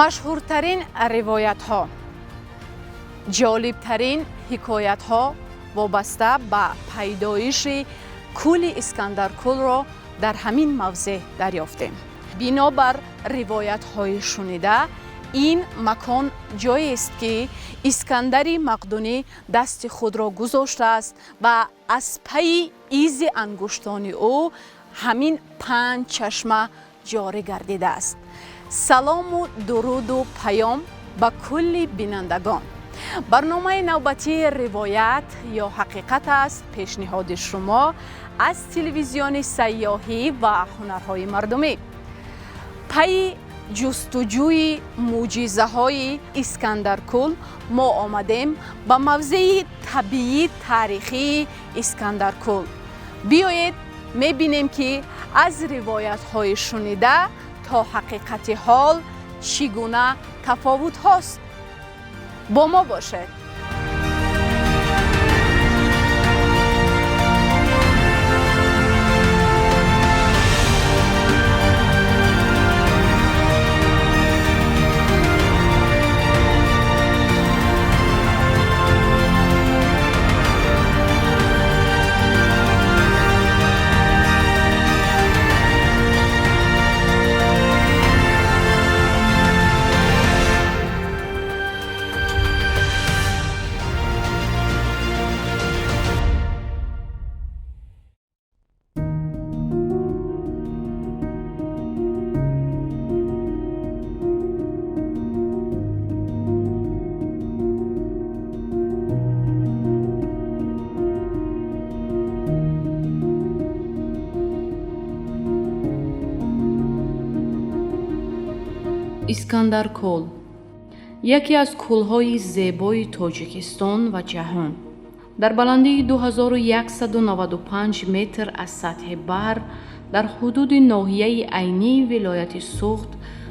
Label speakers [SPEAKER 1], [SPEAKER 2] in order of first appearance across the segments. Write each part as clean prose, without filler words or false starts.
[SPEAKER 1] مشهورترین روایت ها، جالبترین حکایت ها وابسته به پیدایش کل اسکندرکل را در همین موضع دریافتیم. بنابر روایت های شنیده این مکان جایی است که اسکندر مقدونی دست خود را گذاشته است و از پی ایز انگشتان او همین 5 چشمه جاری گردیده است. سلام و درود و پیام به کل بینندگان. برنامه نوبتی روایت یا حقیقت است پیشنهاد شما از تلویزیون سیاحی و هنرهای مردمی. پی جستجوی معجزه های اسکندرکل ما آمدیم به موضع طبیعی تاریخی اسکندرکل. بیایید میبینیم که از روایت های شنیده تا حقیقت حال چگونه تفاوت هاست. با ما باشد.
[SPEAKER 2] اسکندرکل یکی از کل‌های زیبای تاجیکستان و جهان در بلندی 2195 متر از سطح بر در حدود ناحیه عینی ولایت سوخت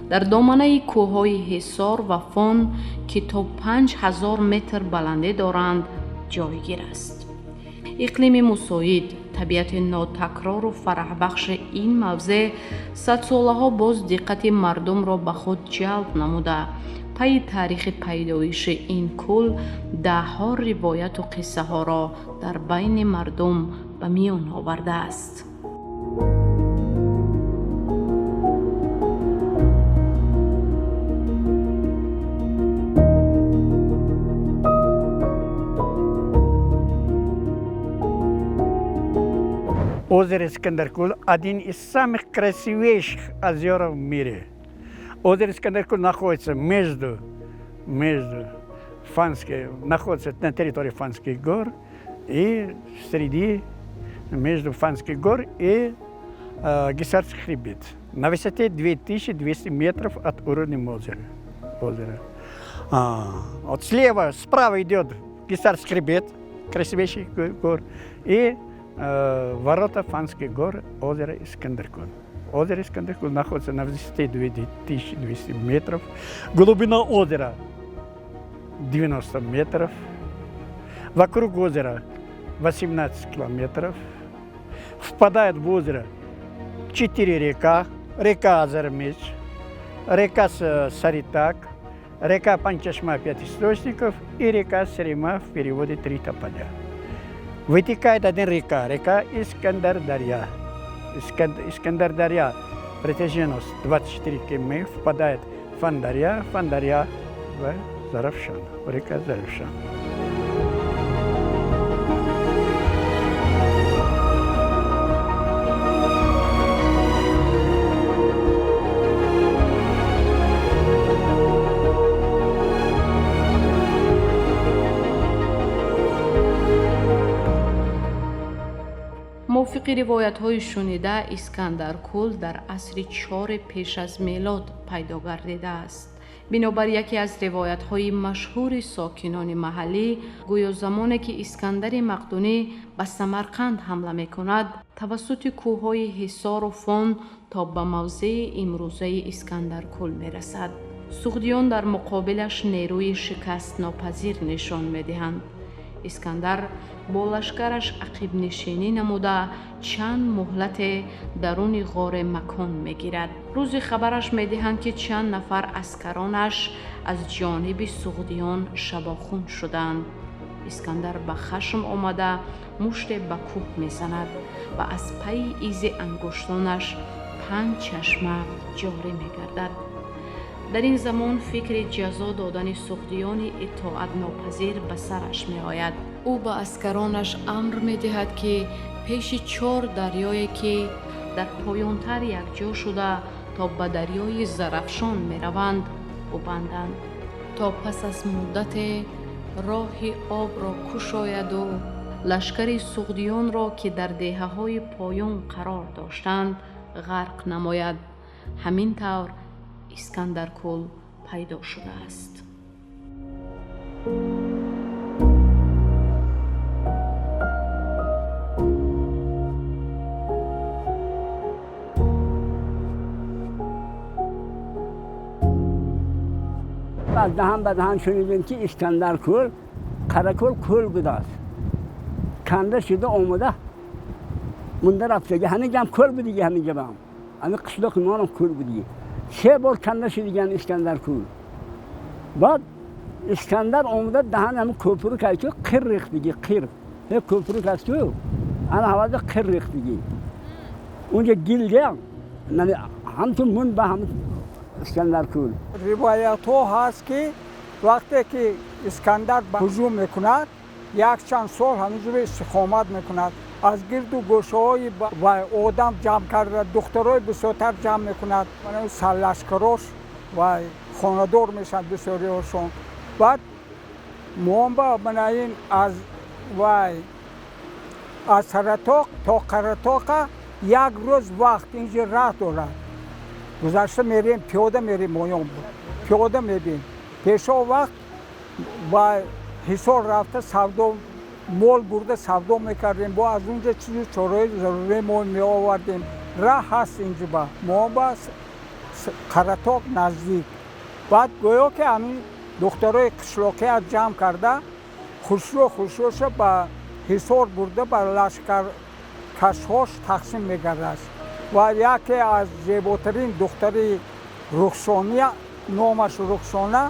[SPEAKER 2] در دامنه کوههای حصار و فون که تا 5000 متر بلندی دارند جایگیر است. اقلیم مساعد، طبیعت ناتکرار و فرح بخش این موضع صد ساله ها باز دقت مردم را به خود جلب نموده پی تاریخ پیدایش این کل ده ها روایت و قصه ها را در بین مردم به میان آورده است.
[SPEAKER 3] Озеро Искандаркуль – один из самых красивейших озер в мире. Озеро Искандаркуль находится находится на территории Фанских гор и между Фанских гор и Гисарский хребет. На высоте 2200 метров от уровня озера. Вот справа идет Гисарский хребет, красивейший гор, и ворота Фанских гор, озеро Искандаркуль. Озеро Искандаркуль находится на высоте 2200 метров. Глубина озера 90 метров. Вокруг озера 18 километров. Впадает в озеро 4 река. Река Азармеч, река Саритак, река Панчашма 5 источников и река Серема в переводе 3 тополя. Вытекает одна река Искандар-Дарья. Искандар-Дарья, протяженность 24 км, впадает в Фан-Дарья в Заравшан, река Заравшан.
[SPEAKER 2] موافق روایت های شنیده اسکندرکل در عصر 4 پیش از میلاد پیدا گردیده است. بنابر یکی از روایت های مشهور ساکنان محلی گویا زمانی که اسکندر مقدونی به سمرقند حمله می کند توسط کوههای حصار و فون تا به موضع امروزه اسکندرکل می رسد. سغدیان در مقابلش نیروی شکست ناپذیر نشان می دهند. искандар бо лашкараш ақибнишинӣ намуда чанд муҳлате даруни ғоре макон мегирад. рӯзе хабараш медиҳанд ки чанд нафар аскаронаш аз ҷониби суғдиён шабохун шуданд. искандар ба хашм омада муште ба кӯҳ мезанад ва аз пайи изи ангуштонаш 5 чашма ҷорӣ мегардад. дар ин замон фикри ҷазо додани суғдиёни итоатнопазир ба сараш меояд. ӯ ба аскаронаш амр медиҳад ки пеши 4 дарёе ки дар поёнтар якҷо шуда то ба дарёи Зарафшон мераванд бубанданд, то пас аз муддате роҳи обро кушояду лашкари суғдиёнро ки дар деҳаҳои поён қарор доштанд ғарқ намояд. ҳамин тавр искандаркул пайдо шудааст.
[SPEAKER 4] از دهان به دهان شنیدیم که اسکندرکول قراکول کول بوده است. کنده شده آمده مونده رفته. همین جام کول بودی، همین جام همین قشلق ایمان هم کول بودی. 3 بار کنده شدیگن اسکندرکول. بعد اسکندر آمده دهان همین کوپرو که تو قیر ریختگی قیر. هی کوپرو که تو آن هوازه قیر ریختگی. اونجا گیلده هم تو مون به هم اسکندرکول.
[SPEAKER 5] روایت ها هست که وقتی که اسکندر به هجوم میکند یک چند سال همینجوری استقامت میکند، از گرد و گوشه های و آدم جمع کرده، دخترای بسیارتر جمع میکند، سرلشکراش و خاندار میشن بسیاریشون. بعد موانبا بناین از سرطاق تا قرطاق یک روز وقت اینجا راه دارد. گذشته میریم پیاده میریم مویان پیاده میبین پیشا وقت با حصار رفته سودا مال برده سودا میکردیم با از اونجا چیزی چارای ضروری ما می آوردیم. راه هست اینجا ما با قرطاق نزدیک. بعد گویا که همین دخترای قشلاقی از جمع کرده خوشروش با حصار برده با لشکر کشهاش تقسیم میگرده. و یکی از زیباترین دختری رخشانیه، نامش رخشانه،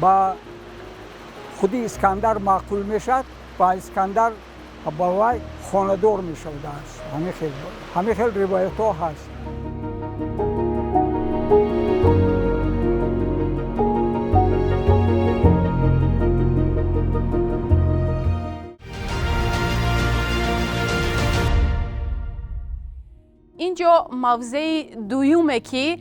[SPEAKER 5] با خودی اسکندر معقول میشد و اسکندر با وی خاندار میشود است. همین خیلی روایت ها هست.
[SPEAKER 1] اینجا موضع دویومه که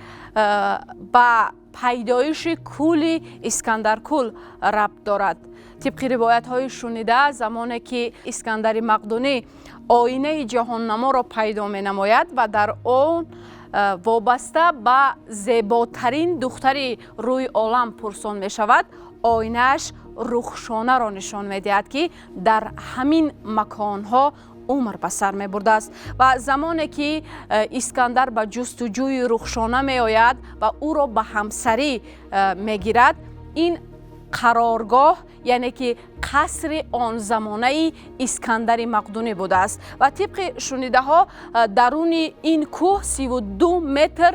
[SPEAKER 1] با پیدایش کول اسکندرکول ربط دارد. طبق روایت های شنیده زمانی که اسکندر مقدونی آینه جهان نما را پیدا می نماید و در آن وابسته به زیباترین دختری روی عالم پرسان می شود، آینه‌اش رخشانه را نشان می دهد که در همین مکانها عمر به سر می برده است. و زمانی که اسکندر به جستجوی رخشانه می آید و او را به همسری می گیرد، این قرارگاه یعنی که قصر آن زمانه اسکندر مقدونی بوده است و طبق شنیده ها درون این کوه 32 متر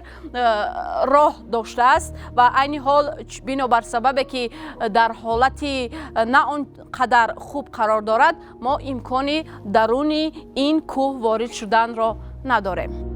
[SPEAKER 1] راه داشته است و عین حال بنابر سبب که در حالتی نه آنقدر خوب قرار دارد ما امکانی درون این کوه وارد شدن را نداریم.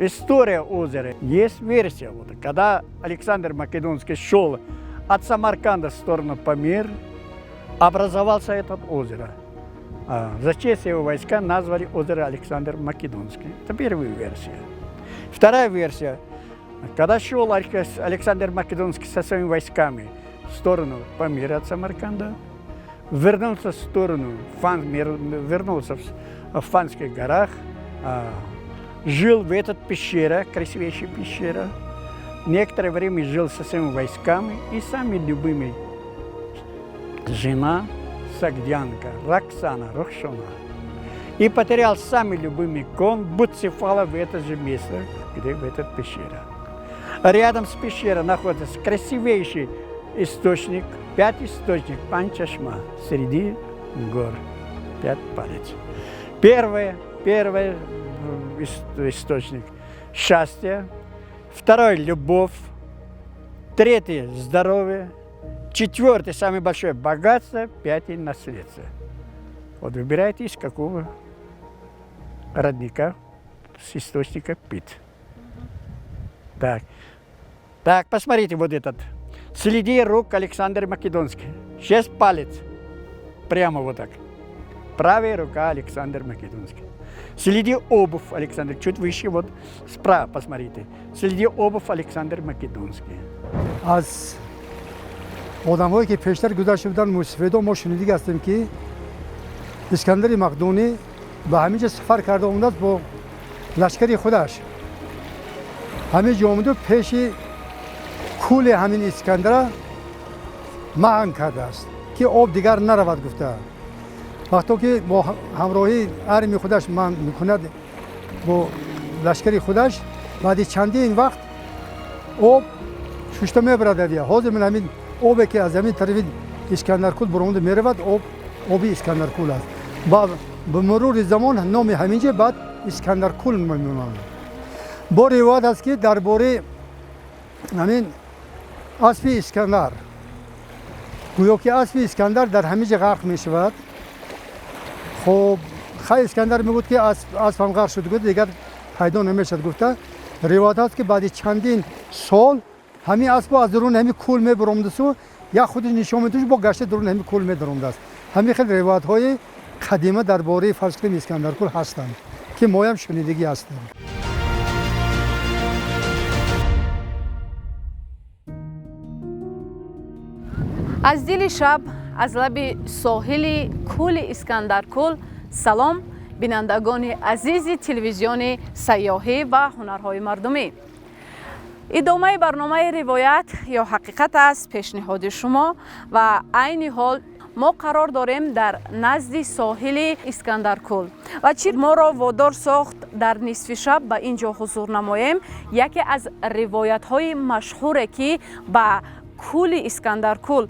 [SPEAKER 3] История озера. Есть версия, вот, когда Александр Македонский шел от Самарканда в сторону Памир, образовался это озеро. За честь его войска назвали озеро Александр Македонский. Это первая версия. Вторая версия. Когда шел Александр Македонский со своими войсками в сторону Памира от Самарканда, вернулся в сторону, вернулся в Фанских горах, жил в этой пещере, красивейшей пещере. Некоторое время жил со своими войсками и самый любимый жена Сагдянка, Рокшона. И потерял самый любимый кон Буцефала в это же место, где в этой пещере. Рядом с пещерой находится красивейший источник, 5 источников Панчашма среди гор, 5 палец. Первый источник – счастье, второй – любовь, третий – здоровье, четвертый – самое большое богатство, 5 – наследство. Вот выбирайте, из какого родника с источника пить. Так, посмотрите вот этот. Следи рук Александра Македонского. 6 палец. Прямо вот так. Правая рука Александр Македонский. Следи обувь Александр. Чуть выше, вот справа посмотрите. Следи обувь Александр Македонский.
[SPEAKER 6] از آدم‌هایی که پیشتر گذشته بودن موسفیدا ما شنیده هستیم که اسکندر مقدونی به همینجا سفر کرده اومد با لشکر خودش. همینجا اومده پیش کول همین اسکندر مهان کرده است که آب دیگر نرود گفته. وقتی که با همراهی ارمی خودش مهان میکند با لشکر خودش، بعد چندین وقت آب ششته میبرد دیگه. حاضر من همین آبی که از همین طرف اسکندر کول برآمده میرود آبی اسکندر کول است. بعد به مرور زمان نام همینجا بعد اسکندر کول میمونه. با روایت است که درباره همین اسب اسکندر گویا که اسب اسکندر در همینجا غرق می شود. خب خیلی اسکندر میگفت که اسب هم غرق شده بود دیگر پیدا نمیشد. گفته روایت است که بعد چندین سال همین اسب از درون همین کول میبرامده است و یا خودش نشان میده با گشت درون همین کول میدرامده است. همین خیلی روایت های قدیمه درباره فرض کنیم اسکندر کول هستند که ما هم شنیدگی هستیم.
[SPEAKER 1] از دل شب از لب ساحل کول اسکندرکول سلام بینندگان عزیز تلویزیون سیاحی و هنرهای مردمی. ادامه برنامه روایت یا حقیقت است پیشنهاد شما و عین حال ما قرار داریم در نزد ساحل اسکندرکول و چی ما را وادار ساخت در نصف شب به اینجا حضور نماییم. یکی از روایت های مشهوره که به کول اسکندرکول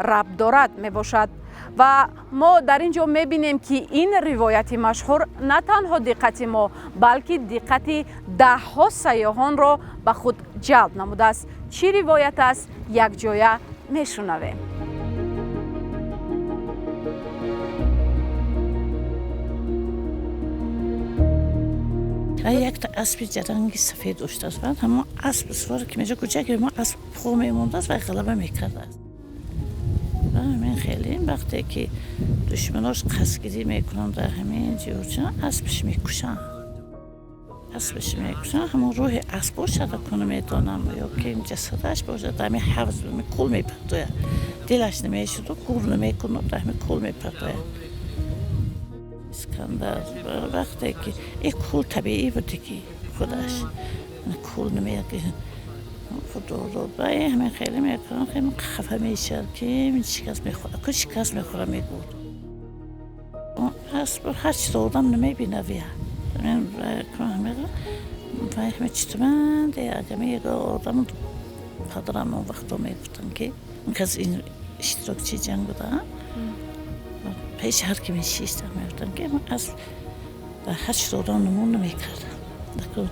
[SPEAKER 1] ربط دارد می باشد و ما در اینجا می بینیم که این روایت مشهور نه تنها دقت ما بلکه دقت ده ها سیاحان را به خود جلب نموده است. چی روایت است؟ یک جایه می شنویم.
[SPEAKER 7] یک تا اسب جرنگی سفید داشته است. همون اسب سوار که میجا کوچکی ما اسب خو میمونده است و غلبه میکرده است. من خیلی وقتی که دشمناش قصدگیری میکنن در همین جورچه اسبش میکشن. همون روح اسبش را کنه میدانم یا که این جسدش باشه در همین حوض می کول میپرده. دلش نمیشد و کول نمیکنه در همین کول میپرده. اسکندر وقتی که این کول طبیعی بوده که خودش کول نمیگه خدا برای همین خیلی میکنم خیلی خفه میشه که این شکست میخوره که شکست میخوره میگود اسب هر چیز آدم نمیبینه ویا من همه چطور اگه میگه آدم پدرم اون وقتا میگفتن که از این اشتراکچی جنگ بودن پیش هر کی میشیستم میگفتن که من اسب هر چیز آدم نمون نمیکردم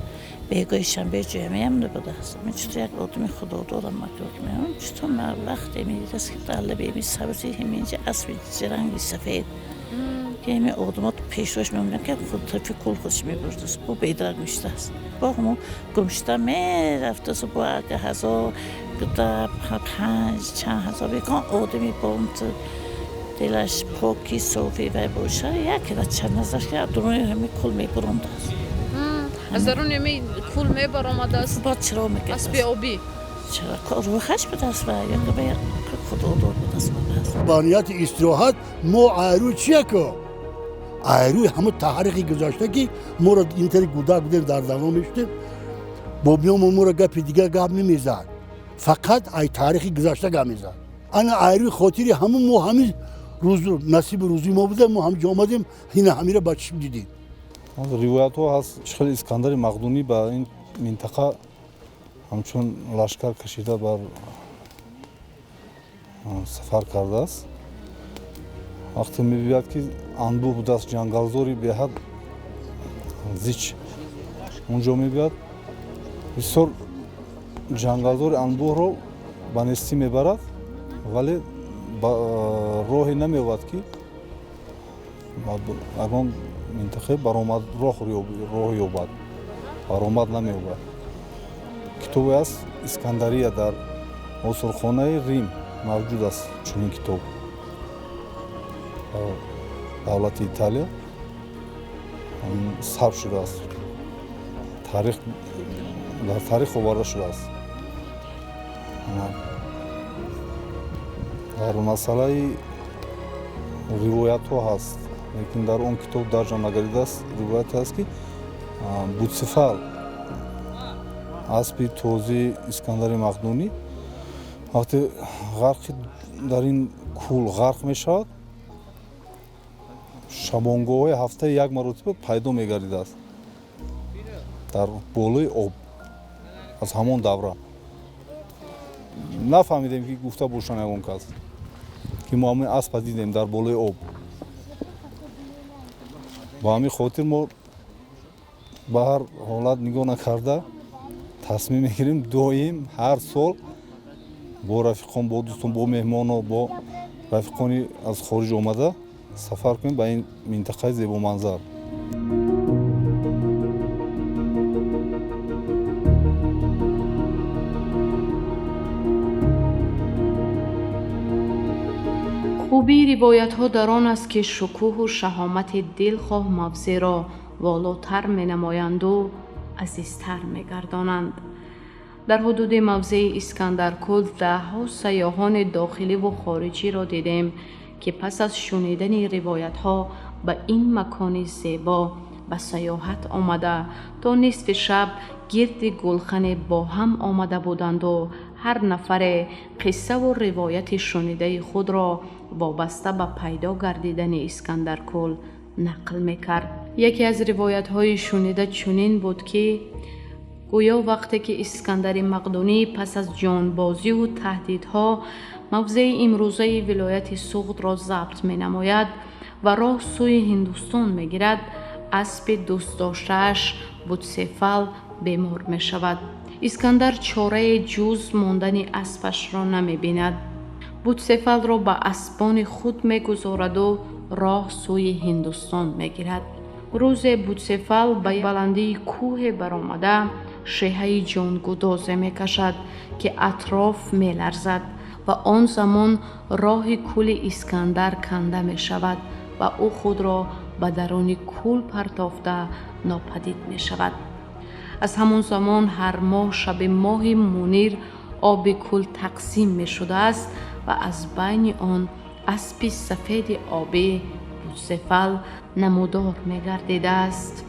[SPEAKER 7] بیگای شنبه جمعی هم نبوده است. من چطور یک آدمی خدا دارم مکرک میام چطور من وقتی میدید است که در لبه می سبزی همینجا اسب جرنگی سفید که همین آدمات پیش روش میمونن که خود طرفی کل خودش میبرده است با بیدرک میشته است با همون گمشته میرفته است با اگه هزار گده 5 چند هزار بگان آدمی بامت دلش پاکی صافی و باشه یکی را چند نظر که درون همین کل میبرنده است
[SPEAKER 2] از درون یمی کول میبرآمده است
[SPEAKER 7] با چرا میگه
[SPEAKER 2] اسب آبی
[SPEAKER 7] چرا روحش به دست بیاره یا که باید خدا دور به دست بیاره
[SPEAKER 8] با نیت استراحت ما ایرو چیه که ایرو همه تحریقی گذاشته که ما را اینطوری گودا بودیم در دوام میشتیم با بیام ما را گپ دیگه گپ نمیزد فقط ای تاریخی گذاشته گپ میزد انا ایرو خاطری همه ما همین روز نصیب روزی ما بوده ما هم آمدیم اینا همین را با چشم دیدیم
[SPEAKER 9] ривоят ҳо ҳаст шихли искандари мақдунӣ ба ин минтақа ҳамчун лашкар кашида бар сафар кардааст вақте мебиёяд ки анбӯҳ будааст ҷангалзори беҳад зич онҷо мебиёяд бисёр ҷангалзори анбӯҳро ба нестӣ мебарад вале роҳе намеёбад ки ягон минтақаи баромад роҳ ёбад баромад намеёбад китобе аст искандария дар осурхонаи рим мавҷуд аст чунин китоб давлати италия сабт шудааст дар таърих оварда шудааст дар масъалаи ривоятҳо ҳаст лекин дар он китоб дарҷа нагаридааст ривояте аст ки буцефал аспи тозии искандари мақдунӣ вақте ғарқи дар ин кӯл ғарқ мешавад шабонгоҳҳои ҳафтаи як маротиба пайдо мегардидааст дар болои об аз ҳамон давра нафаҳмидем ки гуфта бошанд ягон кас ки мо ҳамин аспа дидем дар болои об ба ҳамин хотир мо ба ҳар ҳолат нигоҳ накарда тасмим мегирем доим ҳар сол бо рафиқон бо дӯстон бо меҳмоно бо рафиқони аз хориҷ омада сафар кунем ба ин минтақаи зебоманзар
[SPEAKER 2] خوبی روایت ها در آن است که شکوه و شهامت دلخواه موضع را والاتر می نمایند و عزیزتر می گردانند. در حدود موضع اسکندرکل ده ها سیاحان داخلی و خارجی را دیدیم که پس از شنیدن روایت ها به این مکان زیبا به سیاحت آمده تا نصف شب گرد گلخن با هم آمده بودند و هر نفر قصه و روایت شنیده خود را وابسته به پیدا گردیدن اسکندرکل نقل میکرد. یکی از روایت های شنیده چنین بود که گویا وقتی که اسکندر مقدونی پس از جانبازی و تهدیدها موضع امروزه ولایت سغد را ضبط می نماید و راه سوی هندوستان می گیرد، اسب دوست داشته‌اش بودسفال بیمار می شود. اسکندر چاره جز ماندن اسبش را نمی بیند. بودسفال را به اسبان خود می گذارد و راه سوی هندوستان می گیرد. روز بودسفال به بلندی کوه برآمده شیهه جانگدازی می کشد که اطراف می لرزد و آن زمان راه کول اسکندر کنده می شود و او خود را به درون کول پرتافته ناپدید می شود. از همون زمان هر ماه شب ماه منیر آب کول تقسیم می شده است و از بین آن اسب سفید آبی بودسفال نمودار می گردیده است.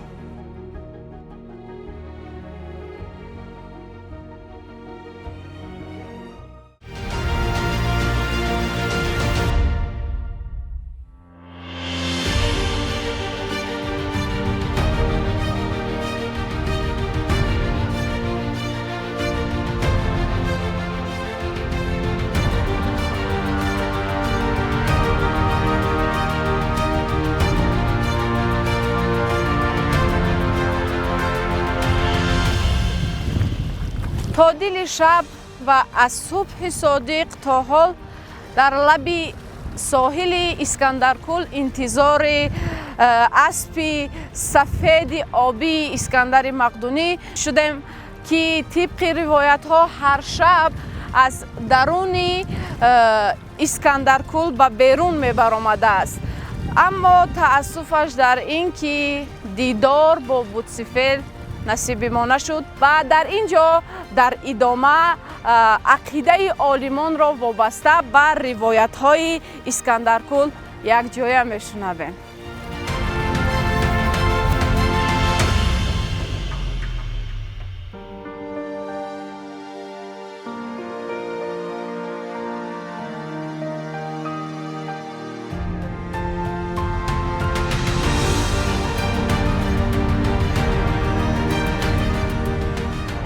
[SPEAKER 1] تا دل شب و از صبح صادق تا حال در لب ساحل اسکندرکل انتظار اسب سفید آبی اسکندر مقدونی شدیم که طبق روایت ها هر شب از درون اسکندرکل به بیرون می برآمده است. اما تأسفش در این که دیدار با بودسفال насиби мо нашуд. Ва дар ин ҷо дар идома ақидаи олимонро вобаста ба ривоятҳои Искандаркул якҷоя мешунавем.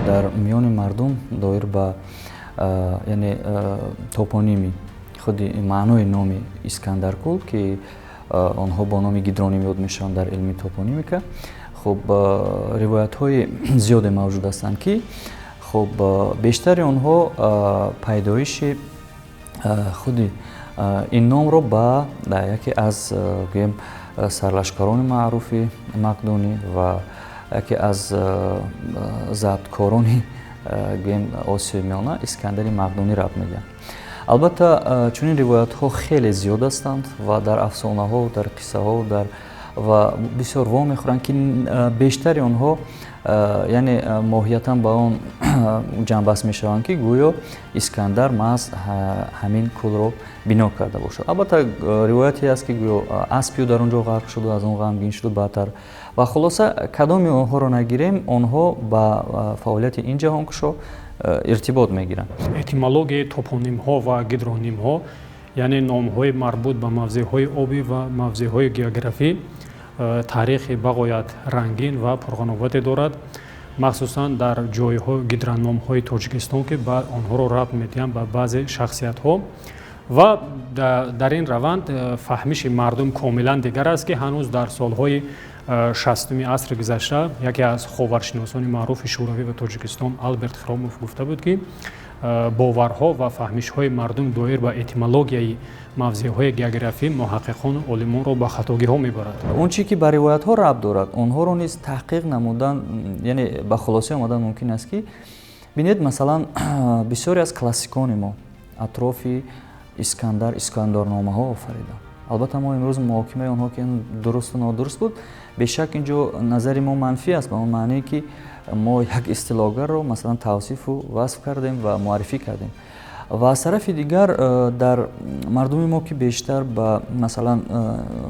[SPEAKER 10] дар миёни мардум доир ба яъне топоними худи маънои номи Искандаркул ки онҳо бо номи гидроним ёд мешаванд дар илми топонимика. хуб ривоятҳои зиёде мавҷуд ҳастанд ки хуб бештари онҳо пайдоиши худи ин номро ба яке аз гӯем сарлашкарони маъруфи мақдунӣ ва яке аз забткорони гӯем осиёи миёна Искандари Мақдунӣ рабт мегӯянд. албатта чунин ривоятҳо хеле зиёд ҳастанд ва дар афсонаҳо дар қиссаҳо ва бисёр вом мехӯранд ки бештари онҳо яъне моҳиятан ба он ҷанбаст мешаванд ки гӯё Искандар маҳз ҳамин кӯлро бино карда бошад. албатта ривояте аст ки гӯё аспиё дар он ҷо ғарқ шуду аз он ғамгин шуду баъдтар ва хулоса кадоми онҳоро нагирем онҳо ба фаъолияти ин ҷаҳонкушо иртибот мегиранд.
[SPEAKER 11] этимологияи топонимҳо ва гидронимҳо яъне номҳои марбут ба мавзеъҳои обӣ ва мавзеъҳои географӣ таърихи бағоят рангин ва пурғановате дорад, махсусан дар ҷойҳо гидрономҳои Тоҷикистон ки ба онҳоро рабт медиҳанд ба баъзе шахсиятҳо ва дар ин раванд фаҳмиши мардум комилан дигар аст ки ҳанӯз дар солҳои 60-уми асри гузашта яке аз ховаршиносони маъруфи шӯравӣ ва Тоҷикистон Алберт Хиромов гуфта буд ки боварҳо ва фаҳмишҳои мардум доир ба этимологияи мавзеъҳои географӣ муҳаққиқону олимонро ба хатогиҳо мебарад.
[SPEAKER 10] Он чи ки ба ривоятҳо рабт дорад онҳоро низ таҳқиқ намудан яъне ба хулоса омадан мумкин аст ки бинед масалан бисёре аз классикони мо атрофи Искандарномаҳо офариданд. албатта мо имрӯз муҳокимаи онҳо ки дурусту нодуруст буд бешак ин ҷо назари мо манфӣ аст ба он маънае ки мо як истилоҳгарро масалан тавсифу васф кардем ва муаррифӣ кардем ва аз тарафи дигар дар мардуми мо ки бештар ба масалан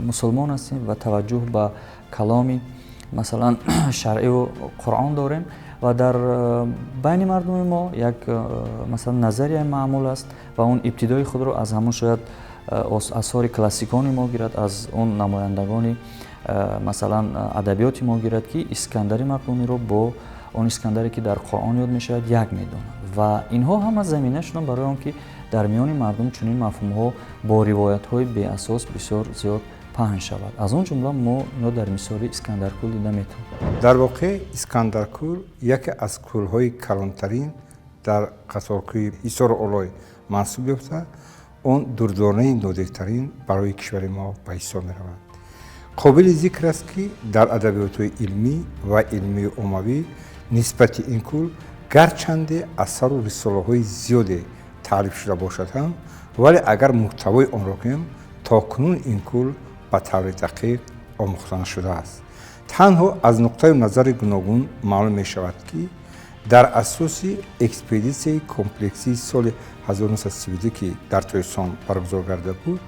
[SPEAKER 10] мусулмон ҳастем ва таваҷҷӯҳ ба каломи масалан шаръиву Қуръон дорем ва дар байни мардуми мо як масалан назарияи маъмул аст ва он ибтидои худро аз ҳамон шояд асори классикони мо гирад аз он намояндагони масалан адабиёти мо гирад ки Искандари Мақдуниро бо он Искандаре ки дар Қуръон ёд мешавад як медонад ва инҳо ҳама заминашон барои он ки дар миёни мардум чунин мафҳумҳо бо ривоятҳои беасос бисёр зиёд паҳн шавад. аз он ҷумла мо ино дар мисоли Искандаркул дида метавонем.
[SPEAKER 12] дар воқеъ Искандаркул яке аз кӯлҳои калонтарин дар қаторкӯи Ҳисори Олой маҳсуб ёфта он дурдонаи нодиртарин барои кишвари мо ба ҳисоб меравад. қобили зикр аст ки дар адабиётҳои илмӣ ва илмии оммавӣ нисбати ин кӯл гарчанде асару рисолаҳои зиёде таълиф шуда бошад ҳам вале агар муҳтавои онро гӯем то кунун ин кӯл ба таври дақиқ омӯхта нашудааст. танҳо аз нуқтаи назари гуногун маълум мешавад ки дар асоси экспедитсияи комплексии соли 1932 ки дар Тоисон баргузор гарда буд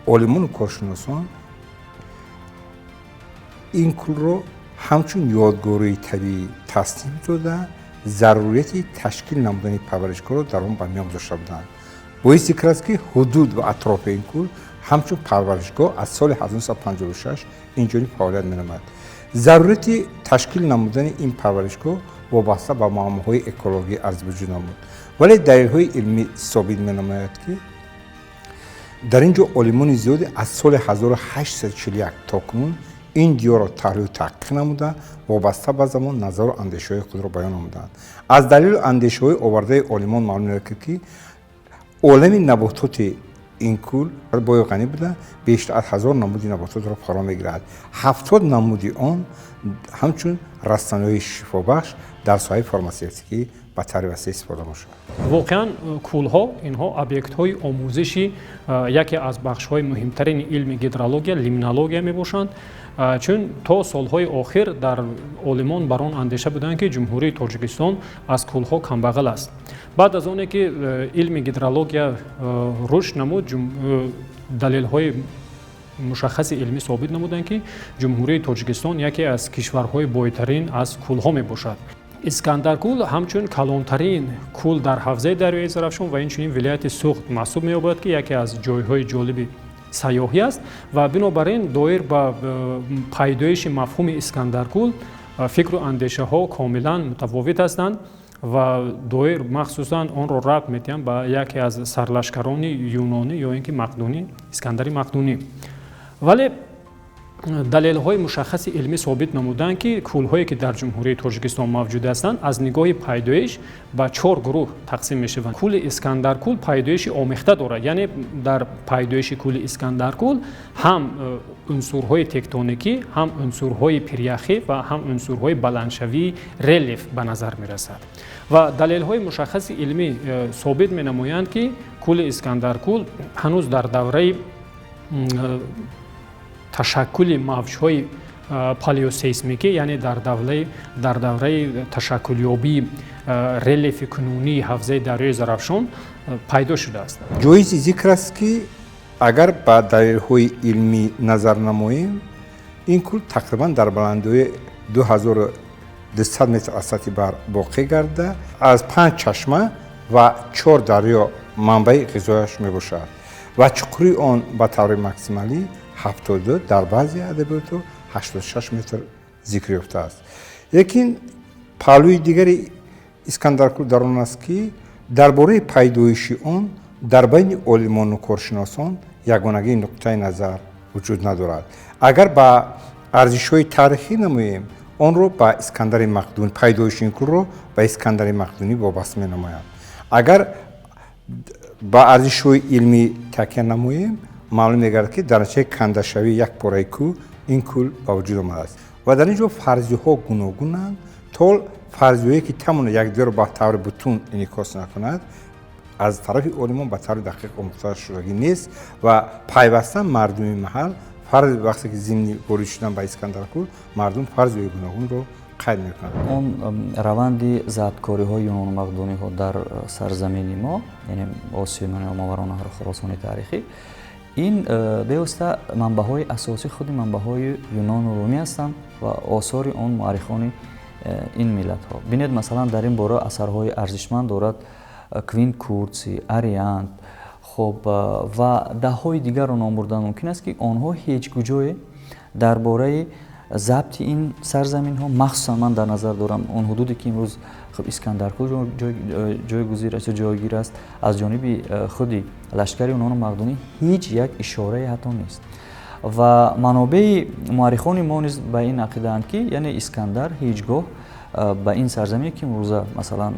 [SPEAKER 12] олимону коршиносон ин кӯлро ҳамчун ёдгории табиӣ тасним дода зарурияти ташкил намудани парваришгоҳро дар он ба миён гузошта буданд. боис зикр аст ки ҳудуд ва атрофи ин кӯл ҳамчун парваришгоҳ аз соли 1956 инҷониб фаъолият менамояд. зарурияти ташкил намудани ин парваришгоҳ вобаста ба муаммоҳои экологӣ аз вуҷуд омад вале далелҳои илмӣ собит менамояд ки дар ин ҷо олимони зиёде аз соли 1841 то кунун ин диёрро таҳлилу таҳқиқ намуда вобаста ба замон назару андешаҳои худро баён намуданд. аз далилу андешаҳои овардаи олимон маълум мегардад ки олами набототи ин кӯл бой ғанӣ буда бештар аз 1000 намуди набототро фаро мегирад. 70 намуди он ҳамчун растаниҳои шифобахш дар соҳаи фармасевтикӣ ба таври васеъ истифода мешавад.
[SPEAKER 11] воқеан кӯлҳо инҳо объектҳои омӯзиши яке аз бахшҳои муҳимтарини илми гидрология лимнология мебошанд, чун то солҳои охир дар олимон бар он андеша буданд ки ҷумҳурии тоҷикистон аз кӯлҳо камбағал аст. баъд аз оне ки илми гидрология рушд намуд, далелҳои мушаххаси илмӣ собит намуданд ки ҷумҳурии тоҷикистон яке аз кишварҳои бойтарин аз кӯлҳо мебошад. искандаркӯл ҳамчун калонтарин кӯл дар ҳавзаи дарёи Зарафшон ва инчунин вилояти Суғд маҳсуб меёбад ки яке аз ҷойҳои ҷолиби сайёҳӣ аст ва бинобар ин доир ба пайдоиши мафҳуми искандаркӯл фикру андешаҳо комилан мутафовит ҳастанд ва доир махсусан онро рабт метиҳанд ба яке аз сарлашкарони юнонӣ ё ин ки Мақдунӣ, Искандари Мақдунӣ. вале далелҳои мушаххаси илмӣ собит намуданд ки кӯлҳое ки дар ҷумҳурии тоҷикистон мавҷуд ҳастанд аз нигоҳи пайдоиш ба 4 гурӯҳ тақсим мешаванд. кӯли искандаркӯл пайдоиши омехта дорад, яъне дар пайдоиши кӯли искандаркӯл ҳам унсурҳои тектоникӣ, ҳам унсурҳои пиряхӣ ва ҳам унсурҳои баландшавии релеф ба назар мерасад. ва далелҳои мушаххаси илмӣ собит менамоянд ки кӯли искандаркӯл ҳанӯз дар давраи ташаккули мавҷҳои палеосейсмикӣ, яъне дар давраи ташаккулёбии релефи кунунии ҳавзаи дарёи Зарафшон пайдо шудааст.
[SPEAKER 12] ҷоизи зикр аст ки агар ба далелҳои илмӣ назар намоем, ин кӯл тақрибан дар баландии 2200 метр аз сатҳи баҳр воқеъ гарда аз 5 чашма ва 4 дарё манбаи ғизояш мебошад ва чуқури он ба таври максималӣ 72, дар баъзе адабиётҳо 86 метр зикр ёфтааст. лекин паҳлӯи дигари искандаркӯл дар он аст ки дар бораи пайдоиши он дар байни олимону коршиносон ягонагии нуқтаи назар вуҷуд надорад. агар ба арзишҳои таърихӣ намоем, онро ба Искандари Мақдунӣ, пайдоиши ин кӯлро ба Искандари Мақдунӣ вобаста менамоянд. агар ба арзишҳои илмӣ такя намоем, маълум мегардад ки дар натиҷаи кандашавии як пораи кӯл ин кӯл ба вуҷуд омадааст. ва дар ин ҷо фарзиҳо гуногунанд. то фарзиҳое ки тавонад якдигарро ба таври бутун инъикос накунад, аз тарафи олимон ба таври дақиқ омӯхта шудагӣ нест ва пайвастан мардуми маҳал фарз вақте ки зимни ворид шудан ба Искандаркӯл, мардум фарзиҳои гуногунро қайд мекунад.
[SPEAKER 10] он раванди забткориҳои юнону мақдуниҳо дар сарзамини мо, яъне осиёи маваронаҳро хуросони таърихӣ, ин бевосита манбаъҳои асосии худи манбаъҳои юнону румӣ ҳастанд ва осори он муаррихони ин миллатҳо. бинед масалан дар ин бора асарҳои арзишманд дорад Квин Курци, Ариант, хоб ва даҳҳои дигарро ном бурдан мумкин аст ки онҳо ҳеҷ куҷое дар бораи забти ин сарзаминҳо, махсусан ман дар назар дорам он ҳудуде ки имрӯз Искандаркӯл ҷойгир аст, аз ҷониби худи лашкари юнону мақдунӣ ҳеҷ як ишорае ҳатто нест. ва манобеи муаррихони мо низ ба ин ақидаанд ки яъне Искандар ҳеҷ гоҳ ба ин сарзамине ки имрӯза масалан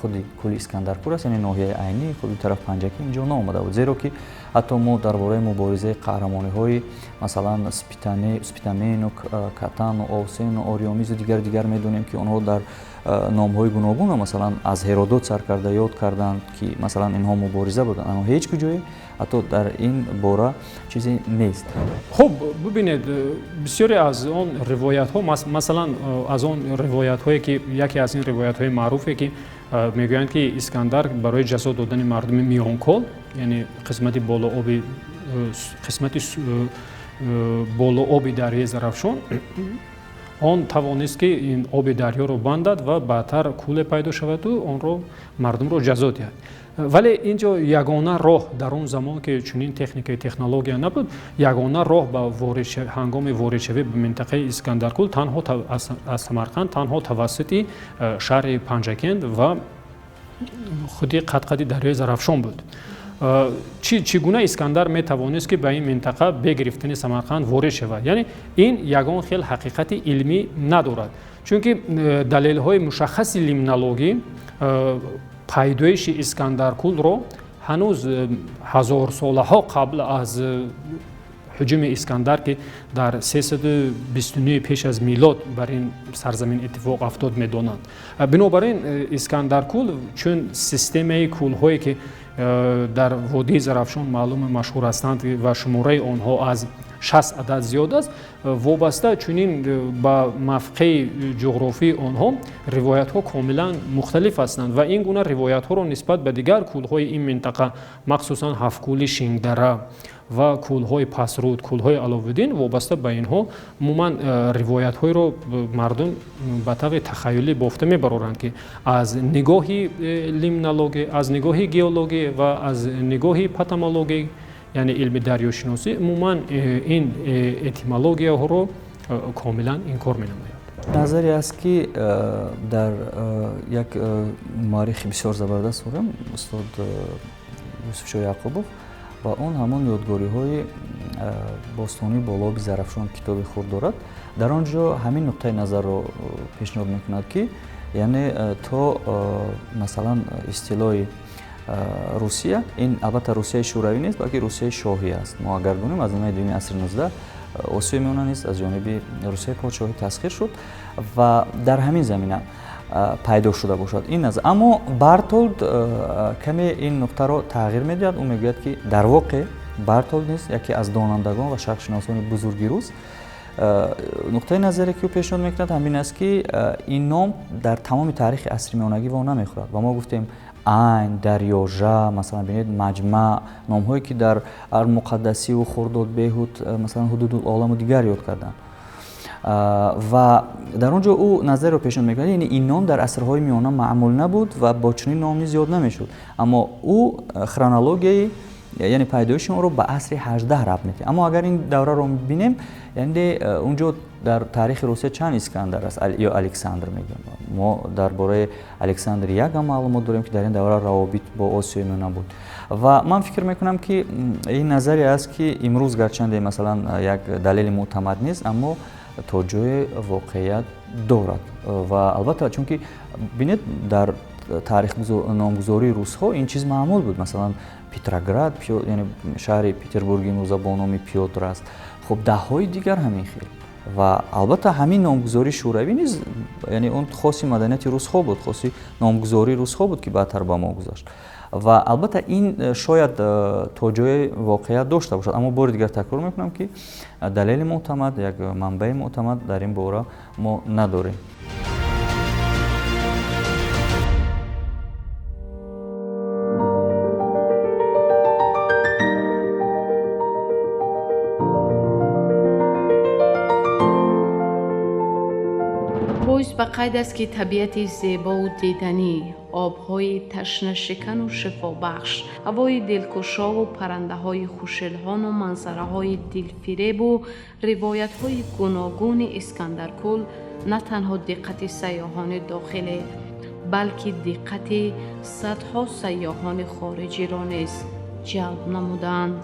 [SPEAKER 10] худи кӯли Искандаркӯл аст, яъне ноҳияи айнӣ худи тараф Панҷакӣ инҷо наомада буд, зеро ки ҳатто мо дар бораи муборизаи қаҳрамониҳои масалан Спитамену, Катану, Овсену, Ориомизу дигар медонем ки онҳо дар номҳои гуногун масалан аз Ҳеродот сар карда ёд карданд ки масалан инҳо мубориза буданд, аммо ҳеҷ куҷое ҳатто дар ин бора чизе нест.
[SPEAKER 11] хуб бубинед, бисёре аз он ривоятҳо, масалан аз он ривоятҳое ки яке аз ин ривоятҳои маъруфе ки мегӯянд ки Искандар барои ҷазо додани мардуми Миёнкол, яъне қисмати болооби дарёи Зарафшон, он тавонист ки ин оби дарёро бандад ва баъдтар кӯле пайдо шаваду онро мардумро ҷазо диҳад. вале ин ҷо ягона роҳ дар он замон ки чунин техникаи технология набуд, ягона роҳ ба ҳангоми воридшавӣ ба минтақаи Искандаркӯл танҳо аз Самарқанд танҳо тавассути шаҳри Панҷакент ва худи қад-қади дарёи Зарафшон буд. чӣ гуна Искандар метавонист ки ба ин минтақа бе гирифтани Самарқанд ворид шавад? яъне ин ягон хел ҳақиқати илмӣ надорад, чунки далелҳои мушаххаси лимнологӣ пайдоиши Искандаркӯлро ҳанӯз ҳазорсолаҳо қабл аз ҳуҷуми искандар ки дар 329 пеш аз милод бар ин сарзамин иттифоқ афтод медонанд. Бинобар ин Искандаркӯл чун системаи кӯлҳое ки дар водии Зарафшон маълуми машҳур ҳастанд ва шумораи онҳо аз 60 адад зиёд аст, вобаста чунин ба мавқеи ҷуғрофии онҳо ривоятҳо комилан мухталиф ҳастанд ва ин гуна ривоятҳоро нисбат ба дигар кӯлҳои ин минтақа, махсусан ҳафткӯли Шингдара ва кӯлҳои Пасруд, кӯлҳои Аловиддин, вобаста ба инҳо умуман ривоятҳоеро мардум ба таври тахайюлӣ бофта мебароранд ки аз нигоҳи лимнология, аз нигоҳи геология ва аз нигоҳи патомология, яъне илми дарёшиносӣ, умуман ин этимологияҳоро комилан инкор менамояд.
[SPEAKER 10] назаре аст ки дар як муаррихи бисёр забардаст дорем, устод Юсуфшоҳ Яъқубов, ва он ҳамон ёдгориҳои бостонии болоби Зарафшон китоби хурд дорад. Дар он ҷо ҳамин нуқтаи назарро пешниҳод мекунад ки яъне то масалан истилоҳи Русия, ин албатта Русияи шӯравӣ нест, балки Русияи шоҳӣ аст. Мо агар бинем аз нимаи дуюми асри 19 Осиё меонанист аз ҷониби Русияи подшоҳӣ тасхир шуд ва дар ҳамин замина пайдо шуда бошад ин назар. Аммо Бартолд каме ин нуқтаро тағйир медиҳад. Ӯ мегӯяд ки дар воқеъ Бартолд низ яке аз донандагон ва шарқшиносони бузурги рус. Нуқтаи назаре ки ӯ пешниҳод мекунад ҳамин аст ки ин ном дар тамоми таърихи асримонагӣ во намехӯрад. Ва мо гуфтем Айн, Дарёжа, масалан бинед Маҷмаъ, номҳое ки дар Ал-Муқаддасиву Хурдод Беҳуд масалан ҳудудул оламу дигар ёд карданд. Ва дар он ҷо ӯ назареро пешниҳод мекунад, яъне ин ном дар асрҳои миёна маъмул набуд ва бо чунин ном низ ёд намешуд. Аммо ӯ хронологияи яъне пайдоиши онро ба асри 18 рабт медиҳад. Аммо агар ин давраро бинем, яъне он ҷо дар таърихи Русия чанд Искандар аст ё Александр мегӯем. Мо дар бораи Александр ягам маълумот дорем ки дар ин давра равобит бо Осиёи миёна буд. Ва ман фикр мекунам ки ин назаре аст ки имрӯз гарчанде масалан як далели муътамад нест, аммо то ҷои воқеият дорад. Ва албатта чунки бинед дар номгузории русҳо ин чиз маъмул буд. Масалан Петроград, яъне шаҳри Петербурги имрӯза бо номи Пётр аст. Хуб даҳҳои дигар ҳамин хел. Ва албатта ҳамин номгузории шӯравӣ низ яъне он хоси маданияти русҳо буд, хоси номгузории русҳо буд ки баъдтар ба мо гузашт. Ва албатта ин шояд то ҷои воқеият дошта бошад, аммо бори дигар такрор мекунам ки далели муътамад, як манбаи муътамад дар ин бора мо надорем.
[SPEAKER 2] боис ба қайд аст ки табиати зебову диданӣ, обҳои ташнашикану шифобахш, ҳавои дилкушову паррандаҳои хушилҳону манзараҳои дилфиребу ривоятҳои гуногуни Искандаркӯл на танҳо диққати сайёҳони дохилӣ, балки диққати садҳо сайёҳони хориҷиро низ ҷалб намуданд.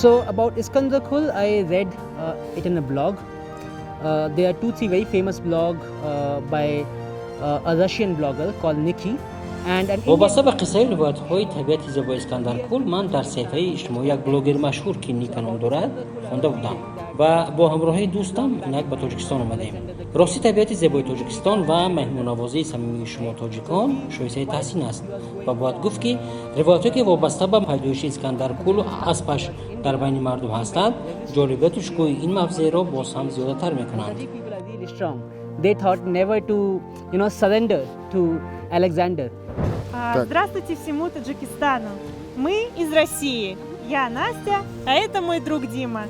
[SPEAKER 13] So about Iskandarkul, I read it in a blog. There are 2-3 very famous blogs by a Russian blogger called Nikki and an
[SPEAKER 14] وابسته به قصه روایت‌های طبیعت زیبای اسکندرکول من در صفحه اجتماعی یک بلاگر مشهور که نیک نام دارد خوانده بودم و با همراهی دوستم اینک به تاجیکستان آمدیم. راستی طبیعت زیبای تاجیکستان و مهمان‌نوازی صمیمی شما تاجیکان شایسته تحسین است و باید گفت که روایت‌هایی که وابسته به پیدایش اسکندرکول و اسبش در بین مردم هستند جالبیت و شکوه این موضوع را باز هم زیادتر می‌کنند.
[SPEAKER 13] They thought never to, surrender to Alexander.
[SPEAKER 15] Здравствуйте всему Таджикистану. Мы из России. Я Настя, а это мой друг Дима.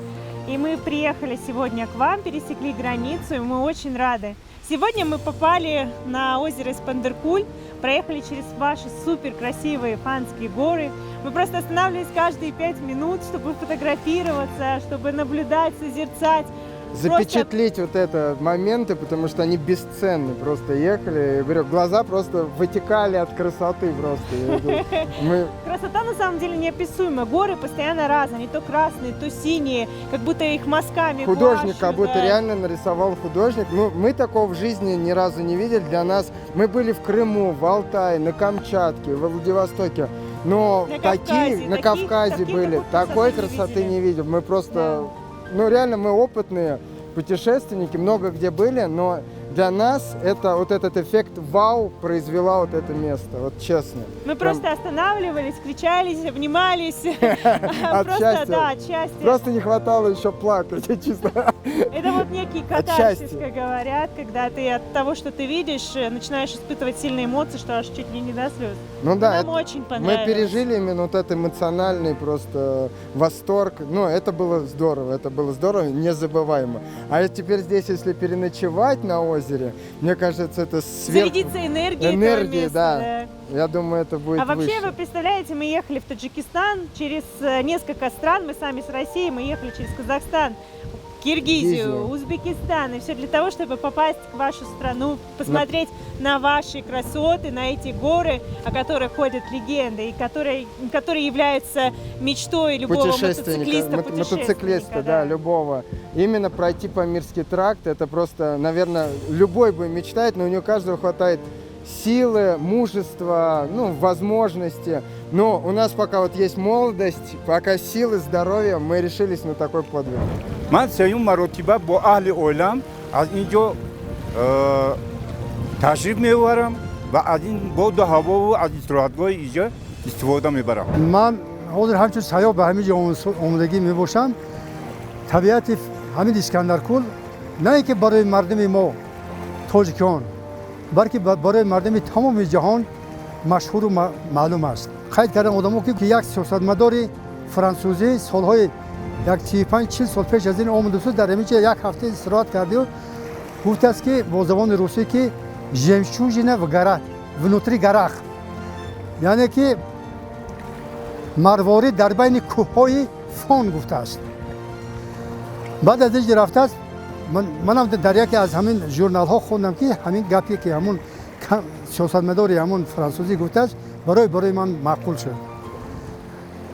[SPEAKER 15] И мы приехали сегодня к вам, пересекли границу, и мы очень рады. Сегодня мы попали на озеро Искандеркуль, проехали через ваши супер красивые Фанские горы. Мы просто останавливались каждые 5 минут, чтобы фотографироваться, чтобы наблюдать, созерцать.
[SPEAKER 16] Запечатлеть вот это моменты, потому что они бесценны. Просто ехали, я говорю, глаза просто вытекали от красоты просто.
[SPEAKER 15] Красота на самом деле неописуема. Горы постоянно разные, они то красные, то синие, как будто их мазками
[SPEAKER 16] Художник,
[SPEAKER 15] гуашью,
[SPEAKER 16] как будто реально нарисовал художник. Ну, мы такого в жизни ни разу не видели. Для нас, мы были в Крыму, в Алтае, на Камчатке, во Владивостоке. Но на Кавказе были, такой красоты не видели. Мы просто... Ну, реально, мы опытные путешественники, много где были, но для нас это вот этот эффект вау произвела вот это место, вот честно.
[SPEAKER 15] Мы просто останавливались, кричались, обнимались.
[SPEAKER 16] От счастья.
[SPEAKER 15] От счастья.
[SPEAKER 16] Просто не хватало еще плакать, чисто.
[SPEAKER 15] Это вот некий катарсис, как говорят, когда ты от того, что ты видишь, начинаешь испытывать сильные эмоции, что аж чуть ли не до слез.
[SPEAKER 16] Ну да,
[SPEAKER 15] нам очень понравилось.
[SPEAKER 16] Мы пережили именно вот этот эмоциональный просто восторг. Ну, это было здорово, незабываемо. А теперь здесь, если переночевать на озере, мне кажется, это
[SPEAKER 15] зарядиться энергией,
[SPEAKER 16] да. Я думаю, это будет
[SPEAKER 15] вообще,
[SPEAKER 16] выше.
[SPEAKER 15] Вы представляете, мы ехали в Таджикистан через несколько стран, мы сами с России, мы ехали через Казахстан, Киргизию, Узбекистан, и все для того, чтобы попасть в вашу страну, посмотреть на ваши красоты, на эти горы, о которых ходят легенды, и которые являются мечтой любого мотоциклиста,
[SPEAKER 16] да, любого. Именно пройти Памирский тракт, это просто, наверное, любой бы мечтает, но у него каждого хватает силы, мужества, ну, возможности. Но у нас пока вот есть молодость, пока силы, здоровье, мы решились на такой подвиг.
[SPEAKER 17] من سیوم مرتبه با اهل عالم از اینجا تشریف میبرم و از این بود هوا و از استراحتگاه اینجا استفاده میبرم.
[SPEAKER 6] من حاضر همچون سیاه به همین جا آمدگی میباشم. طبیعت همین اسکندرکول نه اینکه برای مردم ما تاجیکان بلکه برای مردم تمام جهان مشهور و معلوم است. قید کردن آدم‌ها که یک سیاستمدار فرانسوزی سالهای 35-40 سال پیش از این آمده بود در اینجا یک هفته استراحت کرده و گفت است که با زبان روسی که ژمشوژینه و گره ونوتری گرخ یعنی که مروارید در بین کوههای فان گفته است. بعد از اینجا رفته است منم در یکی از همین ژورنال ها خوندم که همین گپی که همون سیاستمدار همون فرانسوزی گفته است برای من معقول شد.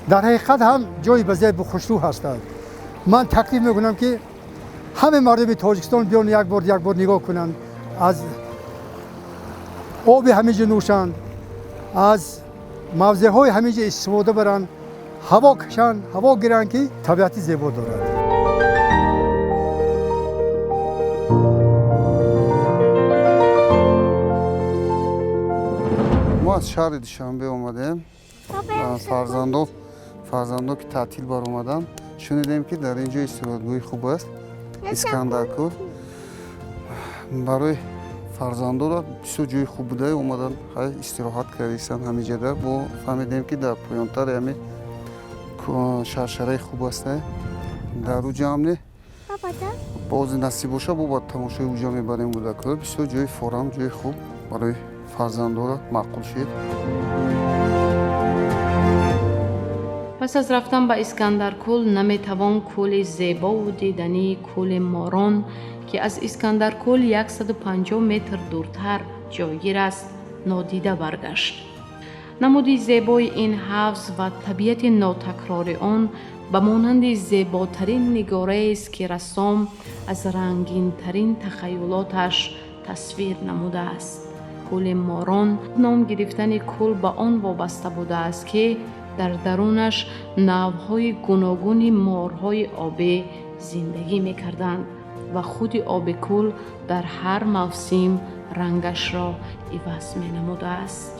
[SPEAKER 6] در حقیقت هم جای بزای بخشرو هستند. من تکلیف میکنم که همه مردم تاجیکستان بیان یک بار نگاه کنند، از آب همینجا نوشند، از موضع های همینجا استفاده برند، هوا کشند، هوا گیرند که طبیعتی زیبا دارد.
[SPEAKER 18] ما از شهر دوشنبه اومدیم. فرزندو که تعطیل بار اومدن شنیدیم که در اینجا استراحتگاه خوب است اسکندرکول. برای فرزندو را بسیار جای خوب بوده اومدن استراحت کردن همینجا در با فهمیدیم که در پایانتر همین شرشره خوب است در او جمع باز نصیب باشه با تماشای اوجا میبریم بوده که بسیار جای فورم جای خوب برای فرزندو را معقول شد.
[SPEAKER 2] پس از رفتن به اسکندرکول نمیتوان کل زیبا و دیدنی کل ماران که از اسکندرکول 150 متر دورتر جایگیر است نادیده برگشت. نمودی زیبای این حوض و طبیعت ناتکرار آن به مانند زیباترین نگاره است که رسام از رنگین ترین تخیلاتش تصویر نموده است. کل ماران نام گرفتن کل به آن وابسته بوده است که در درونش نوعهای گوناگون مارهای آبی زندگی می‌کردند و خود آب کل در هر موسم رنگش را عوض می‌نموده است.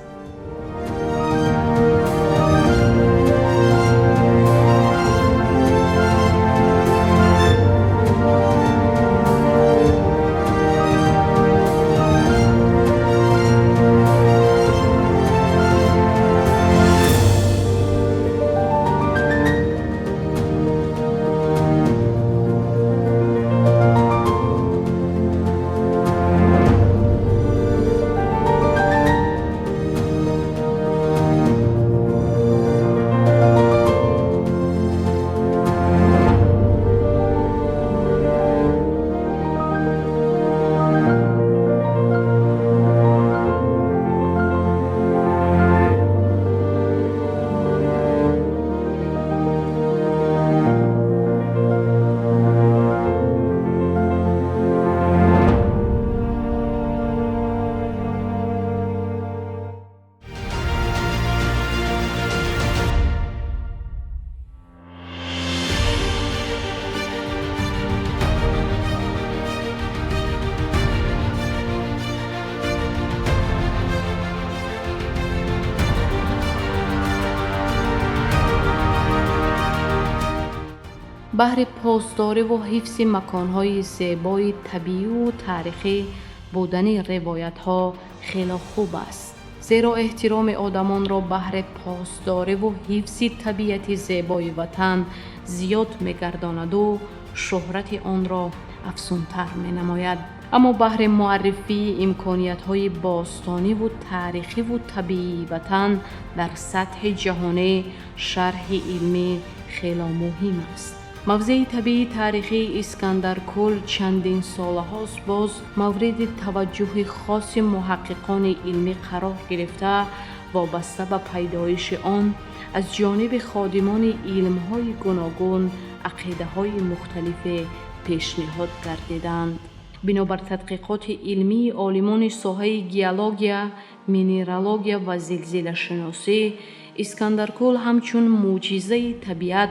[SPEAKER 2] بهر پاسداری و حفظ مکانهای زیبای طبیعی و تاریخی بودن روایت ها خیلی خوب است. زیرا احترام آدمان را بهر پاسداری و حفظ طبیعت زیبای وطن زیاد می‌گرداند و شهرت آن را افزونتر می‌نماید. اما بهر معرفی امکانیت‌های باستانی و تاریخی و طبیعی وطن در سطح جهانی شرح علمی خیلی مهم است. موضع طبیعی تاریخی اسکندرکل چندین سال هاست باز مورد توجه خاص محققان علمی قرار گرفته وابسته به پیدایش آن از جانب خادمان علم‌های گوناگون عقیده‌های مختلف پیشنهاد گردیدند. بنابر تدقیقات علمی عالمان ساحه گیولوژیا، مینرالوژیا و زلزله شناسی، اسکندرکل همچون معجزه طبیعت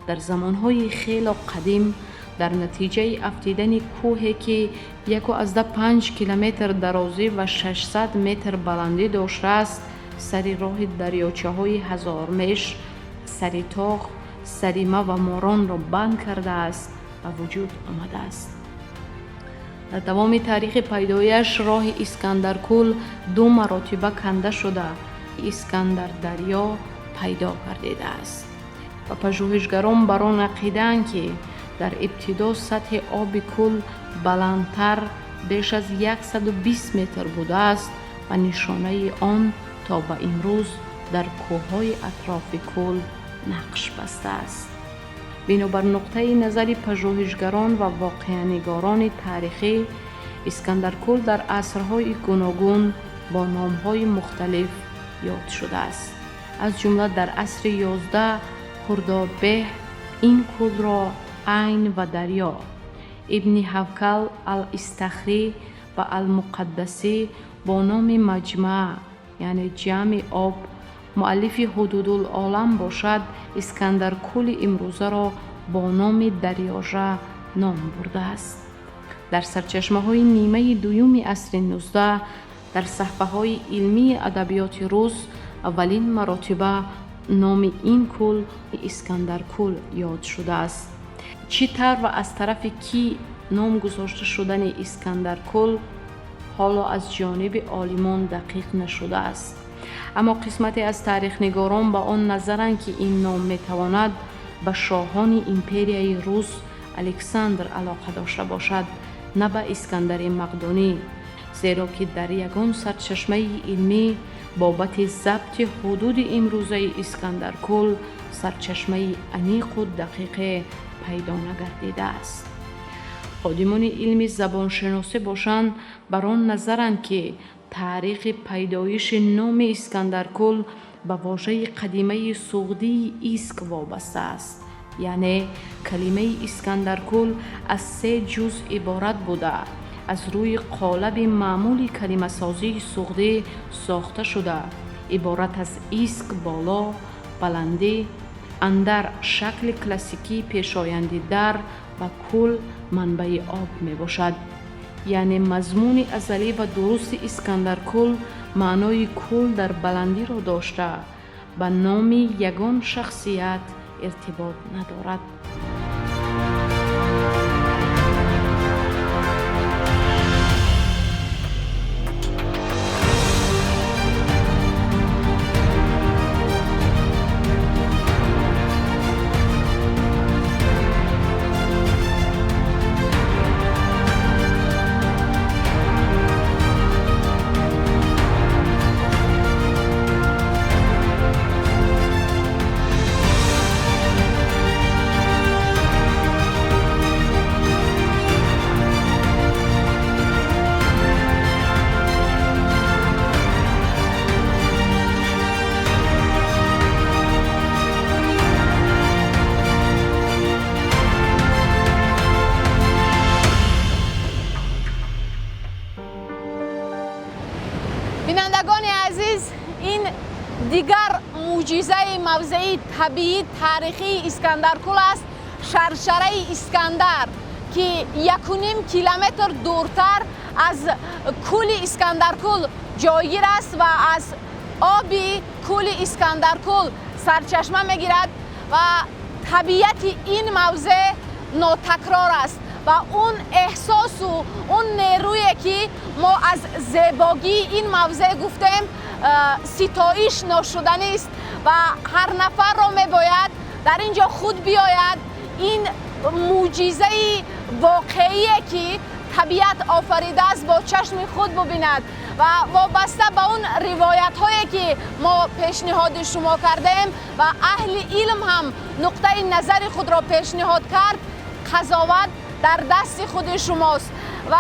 [SPEAKER 2] در زمانهای خیلی قدیم در نتیجه افتیدن کوهی که 1.5 کیلومتر درازی و 600 متر بلندی داشته است، سر راه دریاچه‌های هزارمش، سریتاخ، سریمه و ماران را بند کرده است و وجود آمده است. در تمام تاریخ پیدایش راه اسکندرکل 2 مراتبه کنده شده اسکندر دریا پیدا گردیده است و پژوهشگران بر آن عقیده‌اند که در ابتدا سطح آب کل بلندتر بیش از 120 متر بوده است و نشانه آن تا به امروز در کوههای اطراف کل نقش بسته است. بنابر نقطه نظر پژوهشگران و واقعه‌نگاران تاریخی، اسکندرکل در عصرهای گوناگون با نام‌های مختلف یاد شده است. از جمله در عصر 11 خردادبه این کل را عین و دریا، ابن حوکل الاستخری و المقدسی با نام مجمع یعنی جمع آب مؤلف حدود العالم باشد، اسکندرکل امروزه را با نام دریاژه نام برده است. در سرچشمه های نیمه دوم عصر 19 در صفحه های علمی ادبیات روس اولین مراتبه نام این کل اسکندرکل یاد شده است. چطور و از طرف کی نام گذاشته شدن اسکندرکل حالا از جانب عالمان دقیق نشده است. اما قسمتی از تاریخ نگاران به آن نظرند که این نام میتواند به شاهان امپریای روس الکساندر علاقه داشته باشد، نه به اسکندر مقدونی، زیرا که در یگان سرچشمه علمی بابت ضبط حدود امروزه اسکندرکل سرچشمه عمیق و دقیق پیدا نگردیده است. خادمان علمی زبانشناسی باشند بر آن نظرند که تاریخ پیدایش نام اسکندرکل به واژه قدیمه سوغدی ایسک وابسته است. یعنی کلمه اسکندرکل از 3 جزء عبارت بوده، از روی قالب معمولی کلمه سازی سوغدی ساخته شده، عبارت از ایسک بالا، بلندی، اندر شکل کلاسیکی پیشاینده در و کل منبع آب می باشد. یعنی مضمون ازلی و درست اسکندرکل معنای کل در بلندی را داشته، به نام یگان شخصیت ارتباط ندارد.
[SPEAKER 1] بینندگان عزیز، این دیگر معجزه موضعی طبیعی تاریخی اسکندرکل است. شرشره اسکندر که 1.5 کیلومتر دورتر از کل اسکندرکل جایگیر است و از آب کل اسکندرکل سرچشمه میگیرد و طبیعت این موضع ناتکرار است و اون احساس و اون نیرویی که ما از زیبایی این موضع گفتیم ستایش ناشدنی است و هر نفر را میباید در اینجا خود بیاید این معجزه واقعی که طبیعت آفریده است با چشم خود ببیند و وابسته به اون روایت هایی که ما پیشنهاد شما کردیم و اهل علم هم نقطه نظر خود را پیشنهاد کرد، قضاوت در دست خود شماست و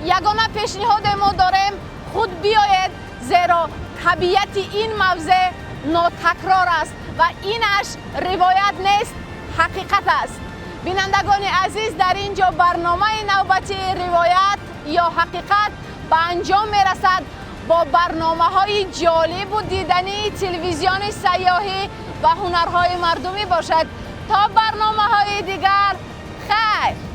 [SPEAKER 1] یگانه پیشنهاد ما داریم خود بیاید، زیرا طبیعت این موضع ناتکرار است و اینش روایت نیست، حقیقت است. بینندگان عزیز، در اینجا برنامه نوبتی روایت یا حقیقت به انجام میرسد با برنامه های جالب و دیدنی تلویزیون سیاحی و هنرهای مردمی باشد. تا برنامه های دیگر، خیر.